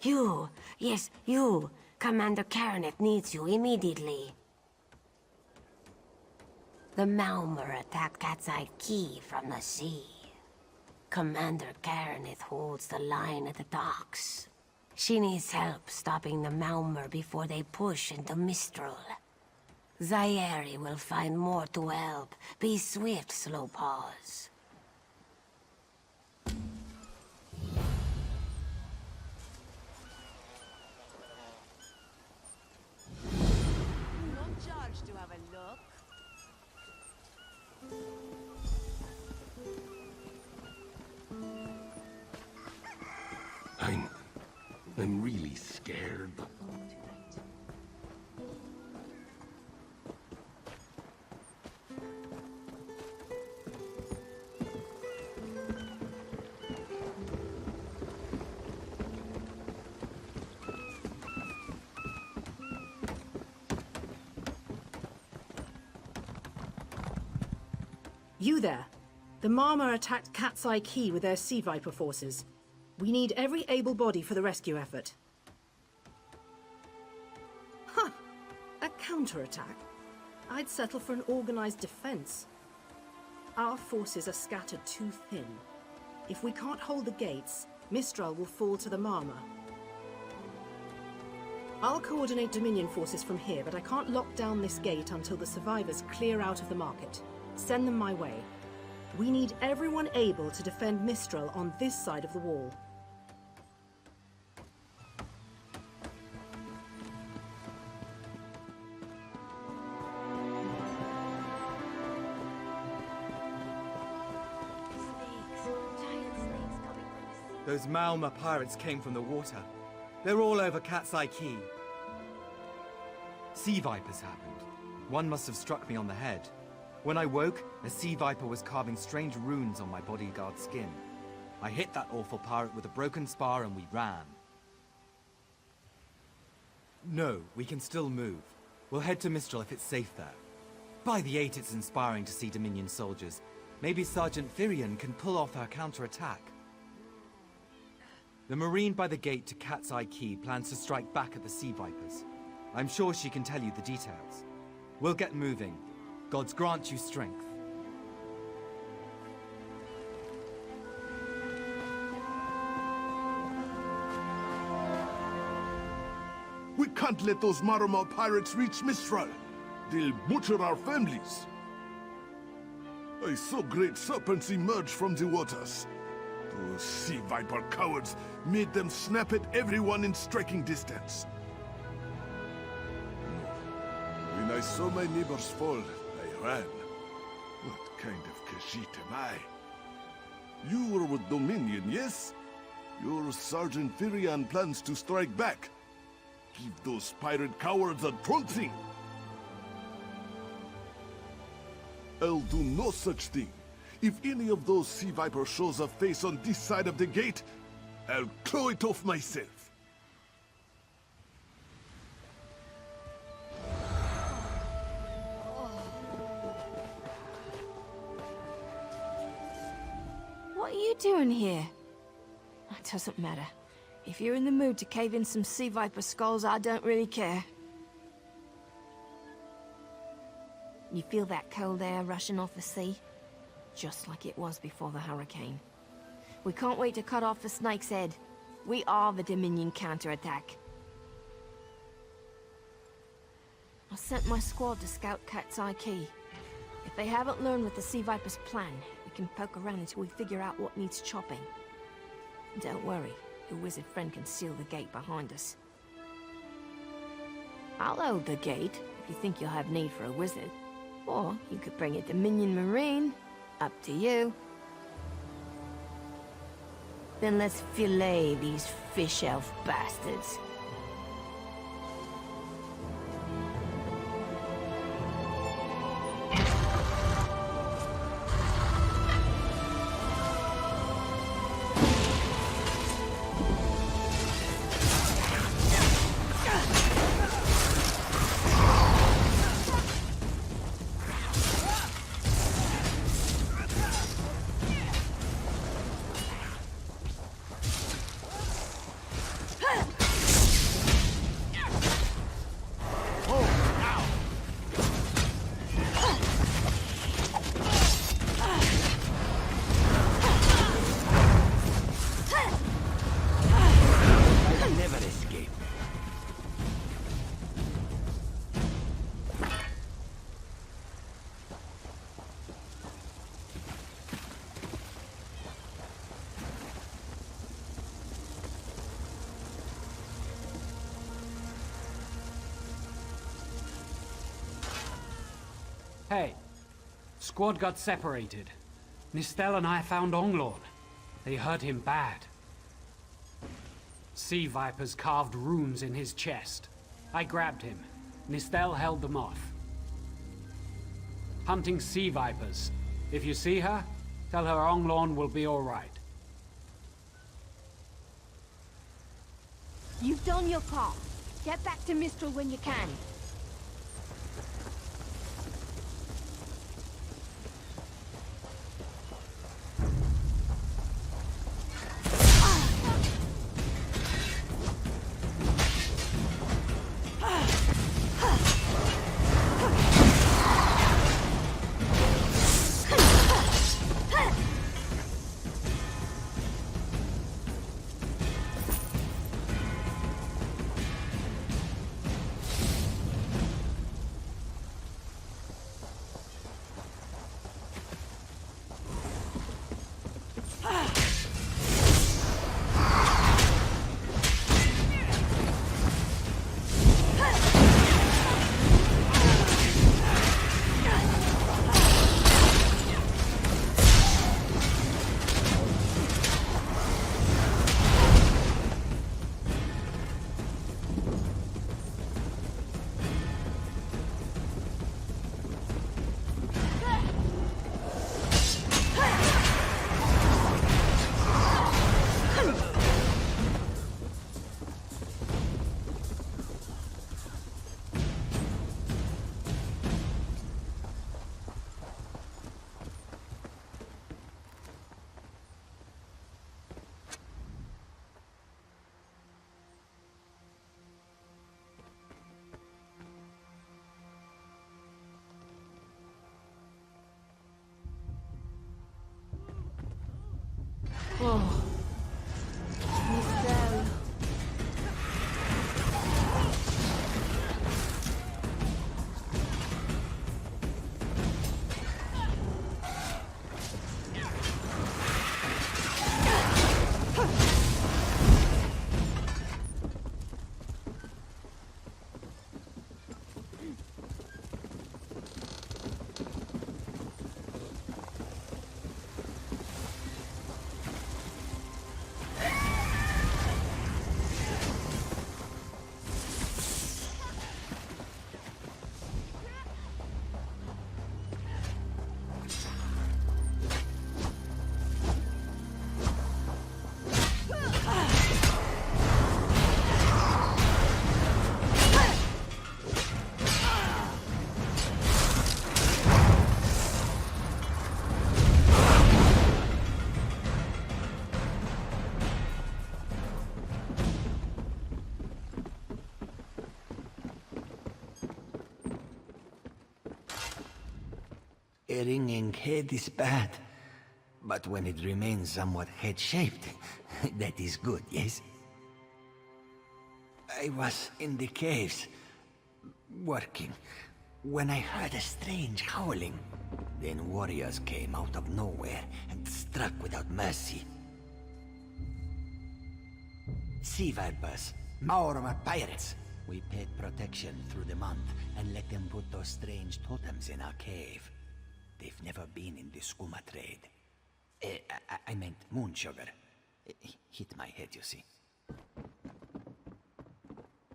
You! Yes, you! Commander Khenarthi needs you immediately. The Malmer attacked Cat's Eye Key from the sea. Commander Khenarthi holds the line at the docks. She needs help stopping the Malmer before they push into Mistral. Zaire will find more to help. Be swift, Slowpaws. Not charged to have a look. I'm really scared. You there. The Marmor attacked Cat's Eye Key with their Sea Viper forces. We need every able body for the rescue effort. Huh! A counterattack? I'd settle for an organized defense. Our forces are scattered too thin. If we can't hold the gates, Mistral will fall to the Marmor. I'll coordinate Dominion forces from here, but I can't lock down this gate until the survivors clear out of the market. Send them my way. We need everyone able to defend Mistral on this side of the wall. Those Malma pirates came from the water. They're all over Cat's Eye Key. Sea vipers happened. One must have struck me on the head. When I woke, a sea viper was carving strange runes on my bodyguard's skin. I hit that awful pirate with a broken spar and we ran. No, we can still move. We'll head to Mistral if it's safe there. By the 8, it's inspiring to see Dominion soldiers. Maybe Sergeant Firion can pull off her counterattack. The Marine by the gate to Cat's Eye Key plans to strike back at the Sea Vipers. I'm sure she can tell you the details. We'll get moving. Gods grant you strength. We can't let those Marmor pirates reach Mistral. They'll butcher our families. I saw great serpents emerge from the waters. Those sea viper cowards made them snap at everyone in striking distance. When I saw my neighbors fall, I ran. What kind of Khajiit am I? You were with Dominion, yes? Your Sergeant Firion plans to strike back. Give those pirate cowards a trouncing! I'll do no such thing. If any of those sea vipers shows a face on this side of the gate, I'll claw it off myself. What are you doing here? It doesn't matter. If you're in the mood to cave in some sea viper skulls, I don't really care. You feel that cold air rushing off the sea? Just like it was before the hurricane. We can't wait to cut off the snake's head. We are the Dominion counterattack. I sent my squad to scout Cat's Eye Key. If they haven't learned what the Sea Viper's plan, we can poke around until we figure out what needs chopping. Don't worry, your wizard friend can seal the gate behind us. I'll hold the gate if you think you'll have need for a wizard. Or you could bring a Dominion Marine. Up to you. Then let's fillet these fish elf bastards. Hey, squad got separated. Nistel and I found Onglorn. They hurt him bad. Sea vipers carved runes in his chest. I grabbed him. Nistel held them off. Hunting sea vipers. If you see her, tell her Onglorn will be all right. You've done your part. Get back to Mistral when you can. Oh. Mistral. A ringing head is bad, but when it remains somewhat head-shaped, that is good, yes? I was in the caves, working, when I heard a strange howling. Then warriors came out of nowhere and struck without mercy. Sea vipers, Maorma pirates. We paid protection through the month and let them put those strange totems in our cave. They've never been in the skooma trade. I meant moon sugar. Hit my head, you see.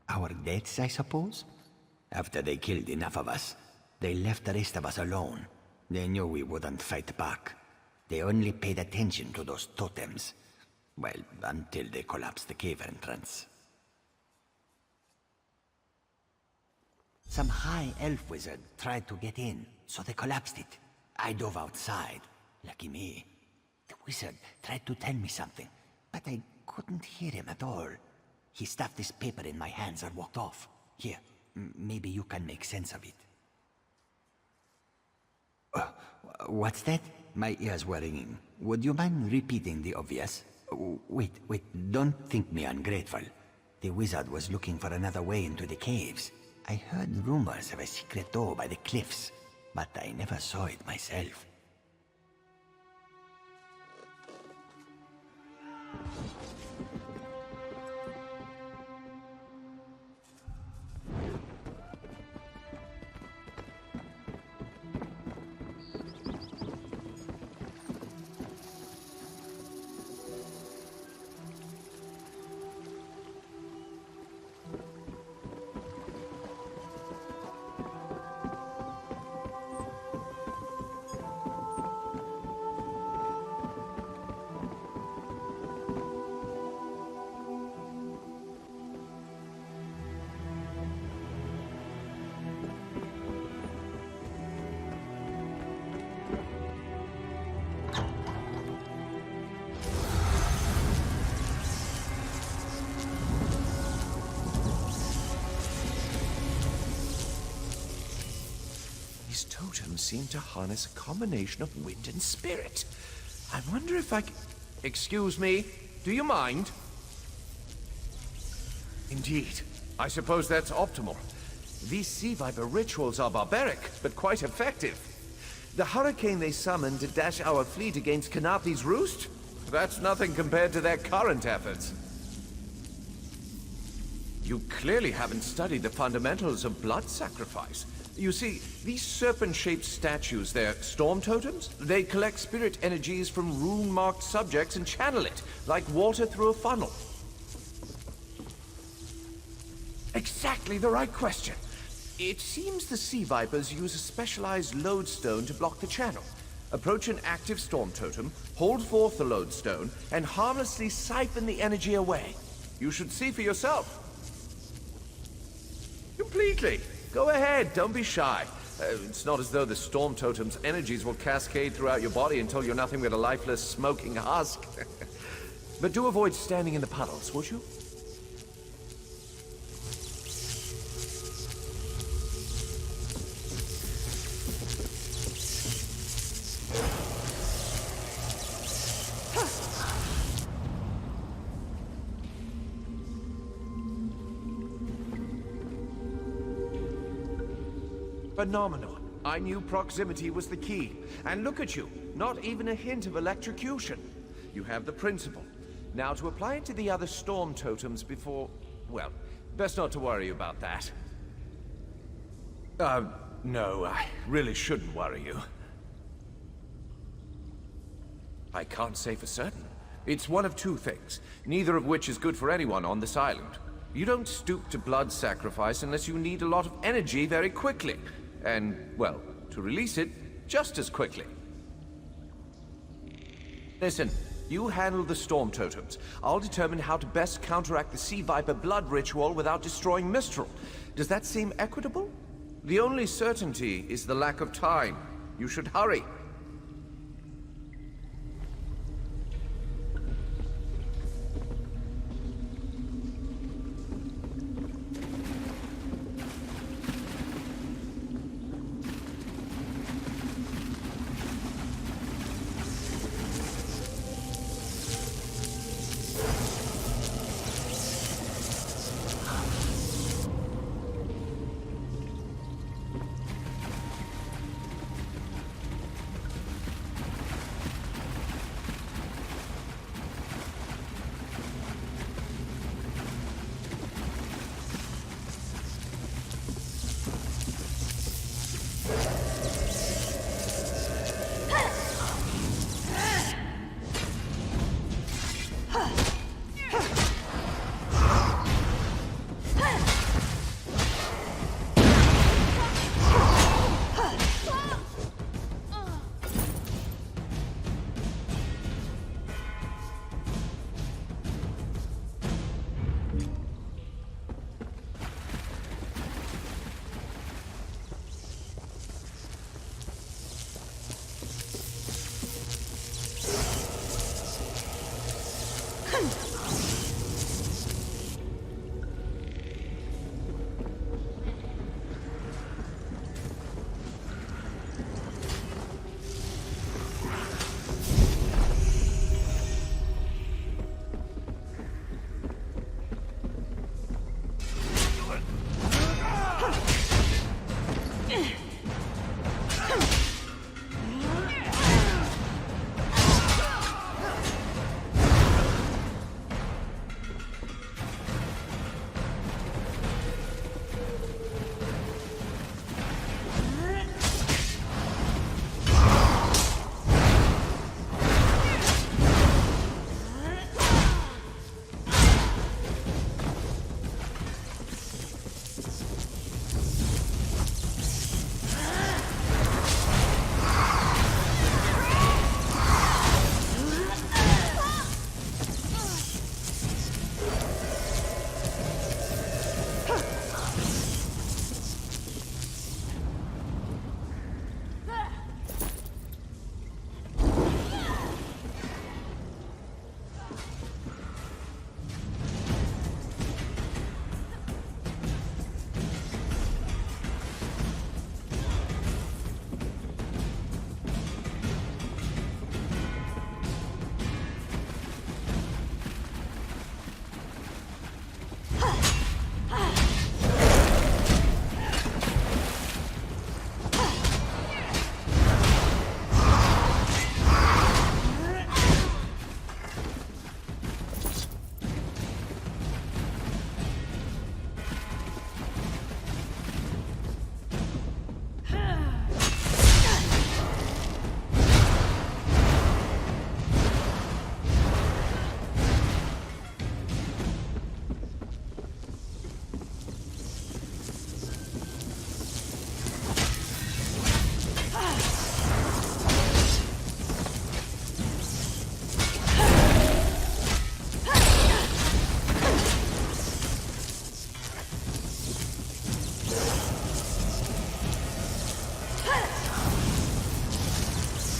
Our deaths, I suppose? After they killed enough of us, they left the rest of us alone. They knew we wouldn't fight back. They only paid attention to those totems. Well, until they collapsed the cave entrance. Some high elf wizard tried to get in, so they collapsed it. I dove outside. Lucky me. The wizard tried to tell me something, but I couldn't hear him at all. He stuffed this paper in my hands and walked off. Here, maybe you can make sense of it. What's that? My ears were ringing. Would you mind repeating the obvious? Wait, don't think me ungrateful. The wizard was looking for another way into the caves. I heard rumors of a secret door by the cliffs, but I never saw it myself. systems seem to harness a combination of wind and spirit. I wonder if I c... Excuse me, do you mind? Indeed. I suppose that's optimal. These Sea Viper rituals are barbaric, but quite effective. The hurricane they summoned to dash our fleet against Khenarthi's Roost? That's nothing compared to their current efforts. You clearly haven't studied the fundamentals of blood sacrifice. You see, these serpent-shaped statues, they're storm totems. They collect spirit energies from rune-marked subjects and channel it, like water through a funnel. Exactly the right question. It seems the Sea Vipers use a specialized lodestone to block the channel. Approach an active storm totem, hold forth the lodestone, and harmlessly siphon the energy away. You should see for yourself. Completely. Go ahead, don't be shy. It's not as though the storm totem's energies will cascade throughout your body until you're nothing but a lifeless, smoking husk. But do avoid standing in the puddles, would you? Phenomenal. I knew proximity was the key. And look at you, not even a hint of electrocution. You have the principle. Now to apply it to the other storm totems before... well, best not to worry about that. No, I really shouldn't worry you. I can't say for certain. It's one of two things, neither of which is good for anyone on this island. You don't stoop to blood sacrifice unless you need a lot of energy very quickly. And, well, to release it just as quickly. Listen, you handle the storm totems. I'll determine how to best counteract the Sea Viper blood ritual without destroying Mistral. Does that seem equitable? The only certainty is the lack of time. You should hurry.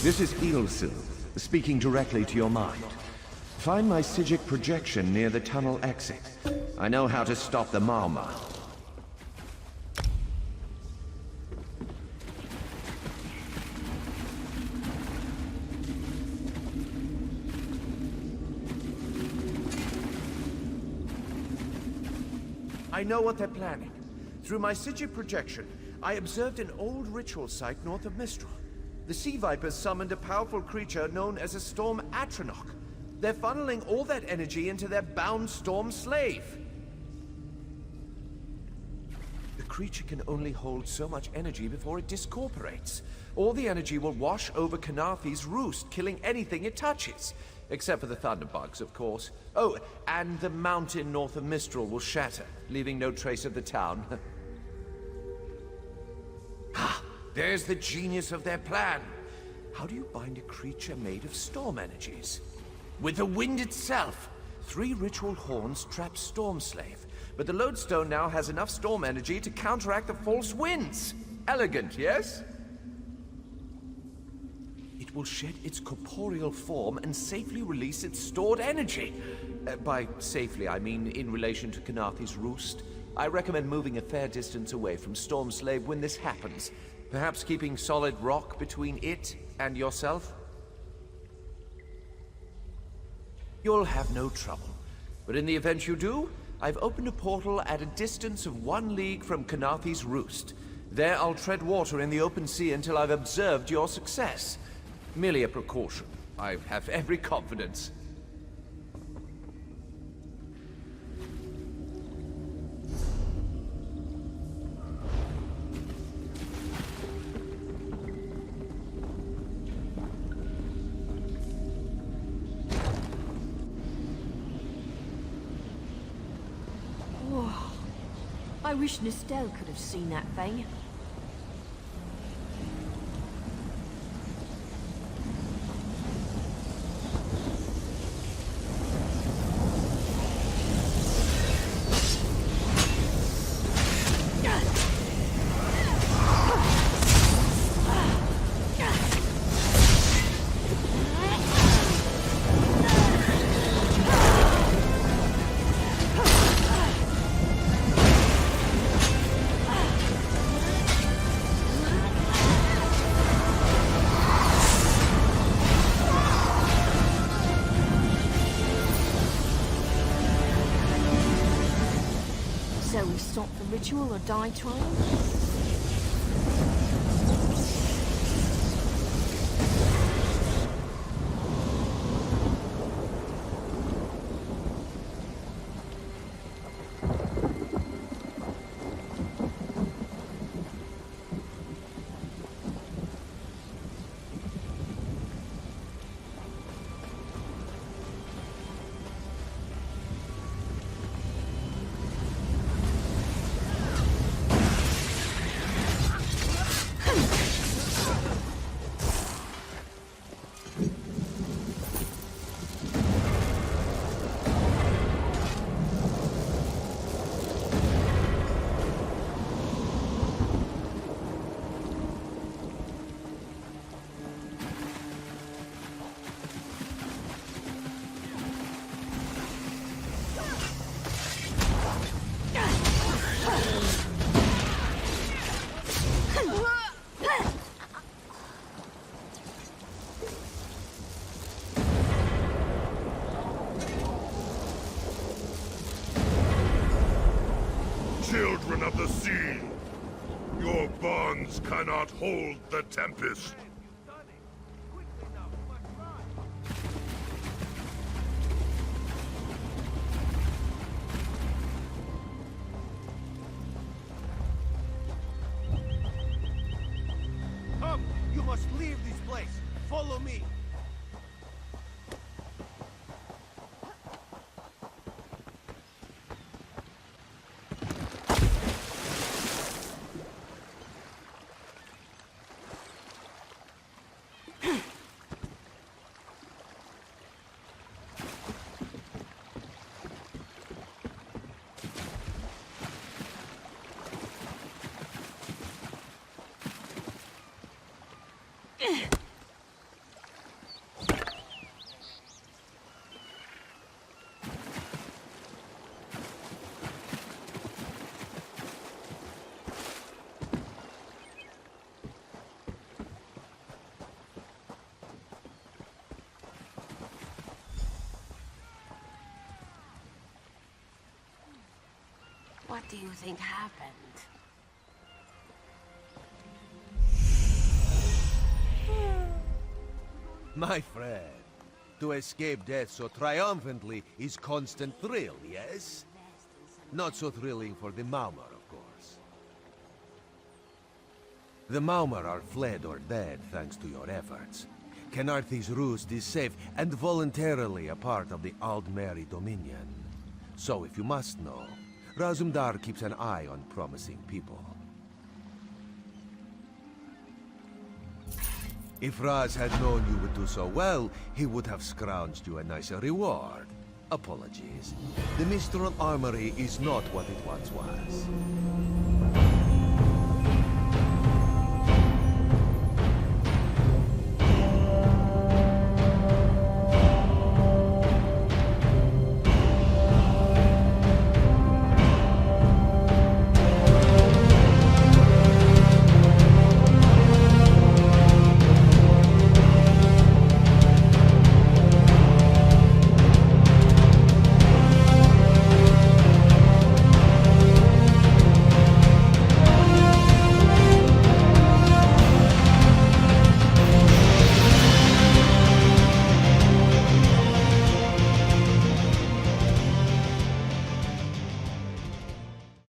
This is Ilsil, speaking directly to your mind. Find my Psijic projection near the tunnel exit. I know how to stop the Malma. I know what they're planning. Through my Psijic projection, I observed an old ritual site north of Mistral. The Sea Vipers summoned a powerful creature known as a Storm Atronach. They're funneling all that energy into their bound Storm Slave. The creature can only hold so much energy before it discorporates. All the energy will wash over Khenarthi's Roost, killing anything it touches. Except for the thunderbugs, of course. Oh, and the mountain north of Mistral will shatter, leaving no trace of the town. Ah, there's the genius of their plan. How do you bind a creature made of storm energies? With the wind itself. 3 ritual horns trap Storm Slave, but the lodestone now has enough storm energy to counteract the false winds. Elegant, yes? It will shed its corporeal form and safely release its stored energy. By safely, I mean in relation to Khenarthi's Roost. I recommend moving a fair distance away from Storm Slave when this happens. Perhaps keeping solid rock between it and yourself? You'll have no trouble. But in the event you do, I've opened a portal at a distance of 1 league from Khenarthi's Roost. There I'll tread water in the open sea until I've observed your success. Merely a precaution. I have every confidence. I wish Mistral could have seen that thing. So we stop the ritual or die trying? Children of the sea, your bonds cannot hold the Tempest. Come! You must leave this place! Follow me! What do you think happened? My friend, to escape death so triumphantly is constant thrill, yes? Not so thrilling for the Maumar, of course. The Maumar are fled or dead thanks to your efforts. Khenarthi's Roost is safe and voluntarily a part of the Aldmeri Dominion. So if you must know, Razumdar keeps an eye on promising people. If Raz had known you would do so well, he would have scrounged you a nicer reward. Apologies. The Mistral Armory is not what it once was.